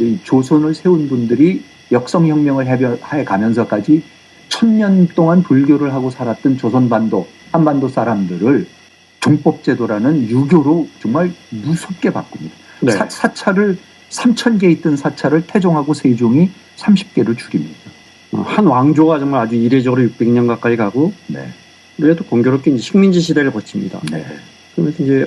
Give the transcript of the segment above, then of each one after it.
이 조선을 세운 분들이 역성혁명을 해 가면서까지 1000년 동안 불교를 하고 살았던 조선반도, 한반도 사람들을 종법제도라는 유교로 정말 무섭게 바꿉니다. 네. 사찰을 3000개 있던 사찰을 태종하고 세종이 30개를 줄입니다. 한 왕조가 정말 아주 이례적으로 600년 가까이 가고, 네. 우리가 또 공교롭게 이제 식민지 시대를 거칩니다. 네. 그러면서 이제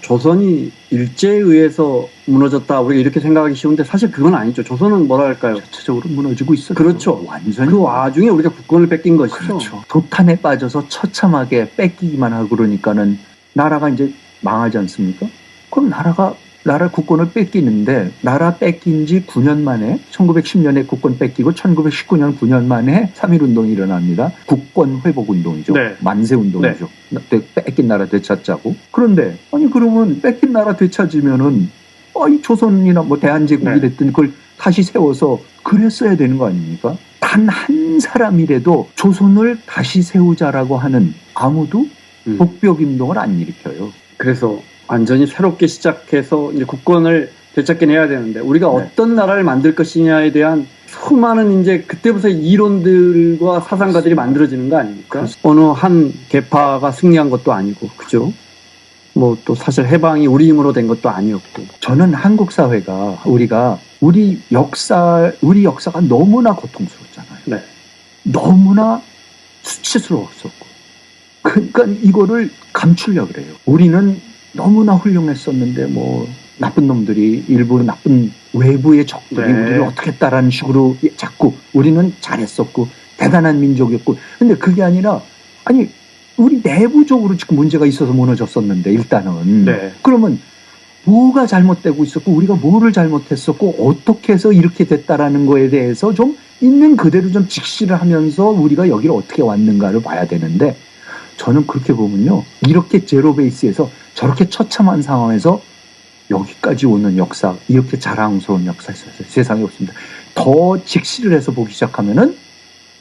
조선이 일제에 의해서 무너졌다, 우리가 이렇게 생각하기 쉬운데 사실 그건 아니죠. 조선은 뭐랄까요? 전체적으로 무너지고 있었죠. 그렇죠. 완전히. 그 와중에 우리가 국권을 뺏긴 것이죠. 그렇죠. 도탄에 빠져서 처참하게 뺏기기만 하고 그러니까는 나라가 이제 망하지 않습니까? 그럼 나라 국권을 뺏기는데 나라 뺏긴 지 9년 만에 1910년에 국권 뺏기고 1919년 9년 만에 3.1운동이 일어납니다. 국권 회복운동이죠. 네. 만세운동이죠. 뺏긴 나라 되찾자고. 그런데 아니 그러면 뺏긴 나라 되찾으면은 이 조선이나 뭐 대한제국이 네. 됐든 그걸 다시 세워서 그랬어야 되는 거 아닙니까? 단 한 사람이라도 조선을 다시 세우자라고 하는 아무도 복벽운동을 안 일으켜요. 그래서 완전히 새롭게 시작해서 이제 국권을 되찾긴 해야 되는데 우리가 네. 어떤 나라를 만들 것이냐에 대한 수많은 이제 그때부터 이론들과 사상가들이 만들어지는 거 아닙니까? 그렇습니다. 어느 한 계파가 승리한 것도 아니고, 그죠? 뭐 또 사실 해방이 우리 힘으로 된 것도 아니었고. 저는 한국 사회가 우리 역사가 너무나 고통스럽잖아요. 네. 너무나 수치스러웠었고. 그러니까 이거를 감추려고 그래요. 우리는 너무나 훌륭했었는데 뭐 나쁜 놈들이 일부 나쁜 외부의 적들이 네. 우리를 어떻게 했다라는 식으로 자꾸 우리는 잘했었고 대단한 민족이었고. 근데 그게 아니라 아니 우리 내부적으로 지금 문제가 있어서 무너졌었는데 일단은 네. 그러면 뭐가 잘못되고 있었고 우리가 뭐를 잘못했었고 어떻게 해서 이렇게 됐다라는 거에 대해서 좀 있는 그대로 좀 직시를 하면서 우리가 여기를 어떻게 왔는가를 봐야 되는데 저는 그렇게 보면요. 이렇게 제로 베이스에서 저렇게 처참한 상황에서 여기까지 오는 역사, 이렇게 자랑스러운 역사 세상에 없습니다. 더 직시를 해서 보기 시작하면은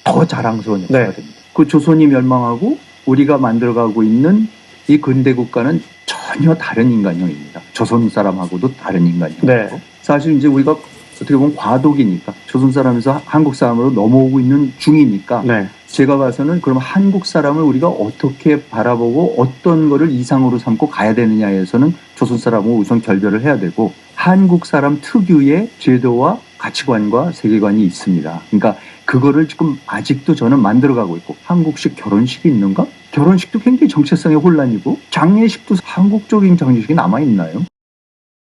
더 자랑스러운 역사가 네. 됩니다. 그 조선이 멸망하고 우리가 만들어가고 있는 이 근대 국가는 전혀 다른 인간형입니다. 조선 사람하고도 다른 인간형. 네. 사실 이제 우리가 어떻게 보면 과도기니까 조선 사람에서 한국 사람으로 넘어오고 있는 중이니까 네. 제가 봐서는 그럼 한국 사람을 우리가 어떻게 바라보고 어떤 거를 이상으로 삼고 가야 되느냐에서는 조선 사람하고 우선 결별을 해야 되고 한국 사람 특유의 제도와 가치관과 세계관이 있습니다. 그러니까 그거를 지금 아직도 저는 만들어가고 있고 한국식 결혼식이 있는가? 결혼식도 굉장히 정체성의 혼란이고 장례식도 한국적인 장례식이 남아있나요?